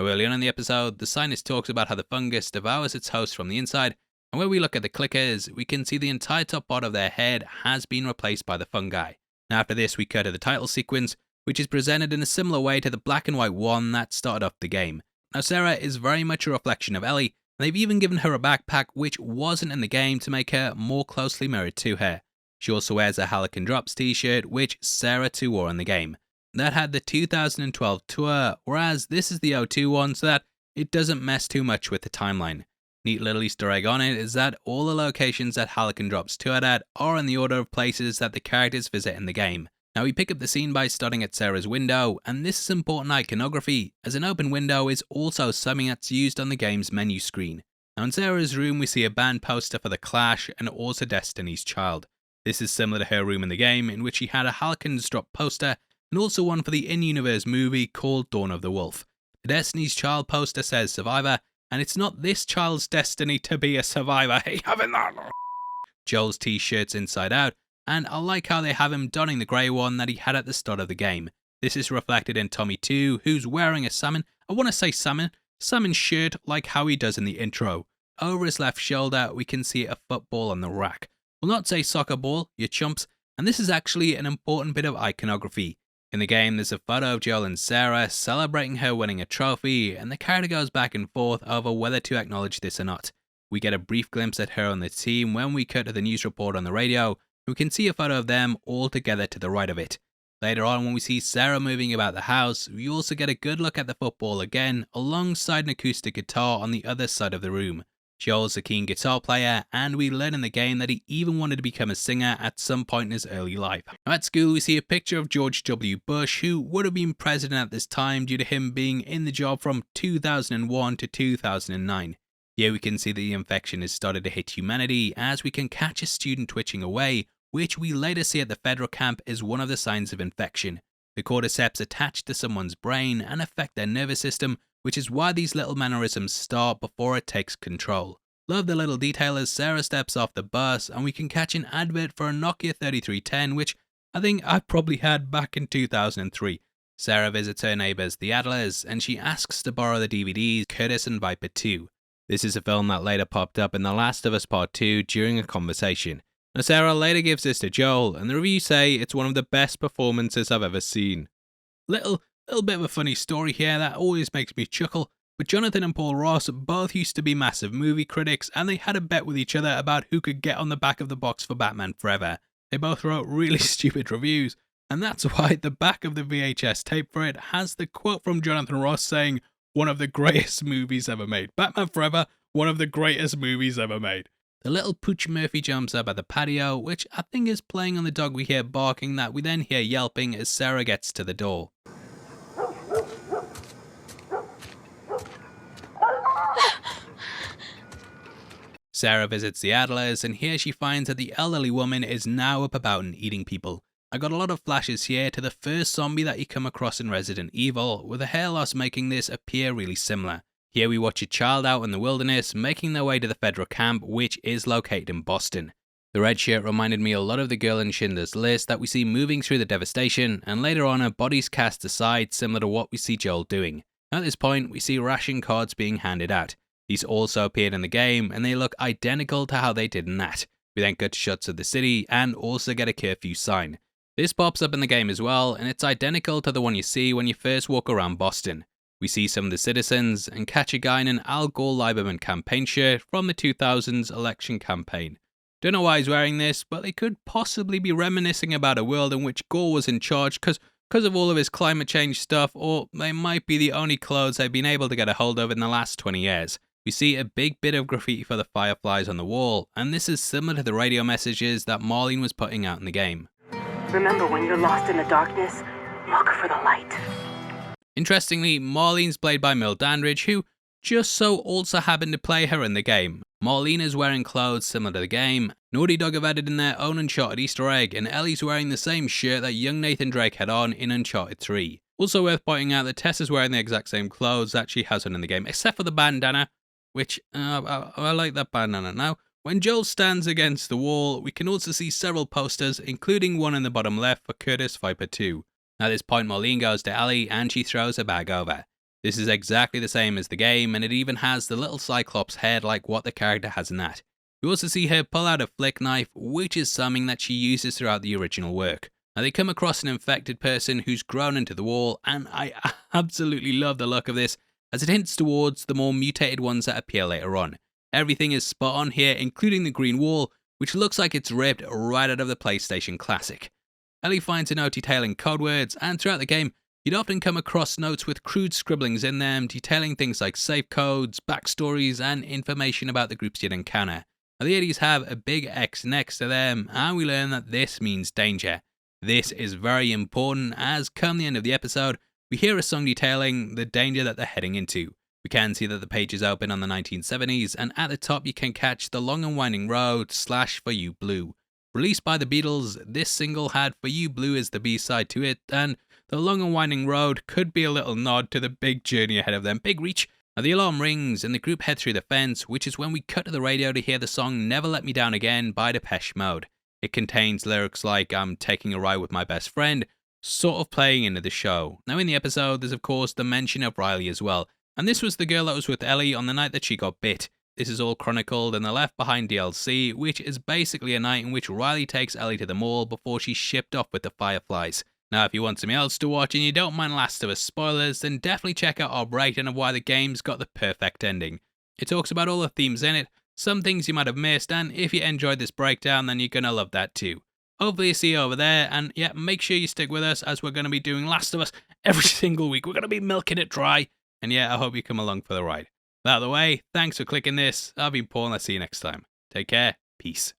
Now early on in the episode, the scientist talks about how the fungus devours its host from the inside, and when we look at the clickers, we can see the entire top part of their head has been replaced by the fungi. Now after this, we cut to the title sequence, which is presented in a similar way to the black and white one that started off the game. Now Sarah is very much a reflection of Ellie, and they've even given her a backpack which wasn't in the game to make her more closely mirrored to her. She also wears a Halcyon Drops t-shirt, which Sarah too wore in the game. That had the 2012 tour, whereas this is the 02 one, so that it doesn't mess too much with the timeline. Neat little Easter egg on it is that all the locations that Halcyon Drops toured at are in the order of places that the characters visit in the game. Now we pick up the scene by starting at Sarah's window, and this is important iconography, as an open window is also something that's used on the game's menu screen. Now in Sarah's room we see a band poster for The Clash and also Destiny's Child. This is similar to her room in the game, in which she had a Halcyon's Drop poster, and also one for the in-universe movie called Dawn of the Wolf. The Destiny's Child poster says Survivor, and it's not this child's destiny to be a survivor. Hey, having that. Joel's t-shirt's inside out, and I like how they have him donning the grey one that he had at the start of the game. This is reflected in Tommy too, who's wearing a salmon shirt like how he does in the intro. Over his left shoulder, we can see a football on the rack. We'll not say soccer ball, you chumps, and this is actually an important bit of iconography. In the game, there's a photo of Joel and Sarah celebrating her winning a trophy, and the character goes back and forth over whether to acknowledge this or not. We get a brief glimpse at her on the team when we cut to the news report on the radio. We can see a photo of them all together to the right of it. Later on, when we see Sarah moving about the house, we also get a good look at the football again, alongside an acoustic guitar on the other side of the room. Joel's a keen guitar player, and we learn in the game that he even wanted to become a singer at some point in his early life. Now at school, we see a picture of George W. Bush, who would have been president at this time due to him being in the job from 2001 to 2009. Here we can see that the infection has started to hit humanity, as we can catch a student twitching away, which we later see at the federal camp is one of the signs of infection. The cordyceps attach to someone's brain and affect their nervous system, which is why these little mannerisms start before it takes control. Love the little detail as Sarah steps off the bus and we can catch an advert for a Nokia 3310, which I think I probably had back in 2003. Sarah visits her neighbours, the Adlers, and she asks to borrow the DVDs Curtis and Viper 2. This is a film that later popped up in The Last of Us Part 2 during a conversation. Now Sarah later gives this to Joel, and the reviews say it's one of the best performances I've ever seen. Little bit of a funny story here that always makes me chuckle, but Jonathan and Paul Ross both used to be massive movie critics, and they had a bet with each other about who could get on the back of the box for Batman Forever. They both wrote really stupid reviews, and that's why the back of the VHS tape for it has the quote from Jonathan Ross saying, "One of the greatest movies ever made. Batman Forever, one of the greatest movies ever made." The little Pooch Murphy jumps up at the patio, which I think is playing on the dog we hear barking that we then hear yelping as Sarah gets to the door. Sarah visits the Adlers, and here she finds that the elderly woman is now up about and eating people. I got a lot of flashes here to the first zombie that you come across in Resident Evil, with the hair loss making this appear really similar. Here we watch a child out in the wilderness making their way to the federal camp, which is located in Boston. The red shirt reminded me a lot of the girl in Schindler's List that we see moving through the devastation, and later on her body's cast aside similar to what we see Joel doing. At this point, we see ration cards being handed out. These also appeared in the game, and they look identical to how they did in that. We then cut to shots of the city, and also get a curfew sign. This pops up in the game as well, and it's identical to the one you see when you first walk around Boston. We see some of the citizens, and catch a guy in an Al Gore Lieberman campaign shirt from the 2000s election campaign. Don't know why he's wearing this, but they could possibly be reminiscing about a world in which Gore was in charge because of all of his climate change stuff, or they might be the only clothes they've been able to get a hold of in the last 20 years. We see a big bit of graffiti for the Fireflies on the wall, and this is similar to the radio messages that Marlene was putting out in the game. Remember, when you're lost in the darkness, look for the light. Interestingly, Marlene's played by Mil Dandridge, who just so also happened to play her in the game. Marlene is wearing clothes similar to the game. Naughty Dog have added in their own Uncharted Easter egg, and Ellie's wearing the same shirt that young Nathan Drake had on in Uncharted 3. Also worth pointing out that Tess is wearing the exact same clothes that she has on in the game, except for the bandana, which I like that bandana. Now, when Joel stands against the wall, we can also see several posters, including one in the bottom left for Curtis Viper 2. At this point, Marlene goes to Ellie and she throws her bag over. This is exactly the same as the game, and it even has the little Cyclops head like what the character has in that. You also see her pull out a flick knife, which is something that she uses throughout the original work. Now they come across an infected person who's grown into the wall, and I absolutely love the look of this, as it hints towards the more mutated ones that appear later on. Everything is spot on here, including the green wall, which looks like it's ripped right out of the PlayStation Classic. Ellie finds a note detailing code words, and throughout the game, you'd often come across notes with crude scribblings in them, detailing things like safe codes, backstories, and information about the groups you'd encounter. Now, the 80s have a big X next to them, and we learn that this means danger. This is very important, as come the end of the episode, we hear a song detailing the danger that they're heading into. We can see that the page is open on the 1970s, and at the top you can catch The Long and Winding Road / For You Blue. Released by the Beatles, this single had For You Blue as the B-side to it, and The Long and Winding Road could be a little nod to the big journey ahead of them. Big reach. Now the alarm rings, and the group head through the fence, which is when we cut to the radio to hear the song Never Let Me Down Again by Depeche Mode. It contains lyrics like I'm taking a ride with my best friend, sort of playing into the show. Now in the episode, there's of course the mention of Riley as well, and this was the girl that was with Ellie on the night that she got bit. This is all chronicled in the Left Behind DLC, which is basically a night in which Riley takes Ellie to the mall before she's shipped off with the Fireflies. Now, if you want something else to watch and you don't mind Last of Us spoilers, then definitely check out our breakdown of why the game's got the perfect ending. It talks about all the themes in it, some things you might have missed, and if you enjoyed this breakdown, then you're gonna love that too. Hopefully you see you over there, and yeah, make sure you stick with us as we're gonna be doing Last of Us every single week. We're gonna be milking it dry, and yeah, I hope you come along for the ride. Out of the way, thanks for clicking this. I've been Paul, and I'll see you next time. Take care. Peace.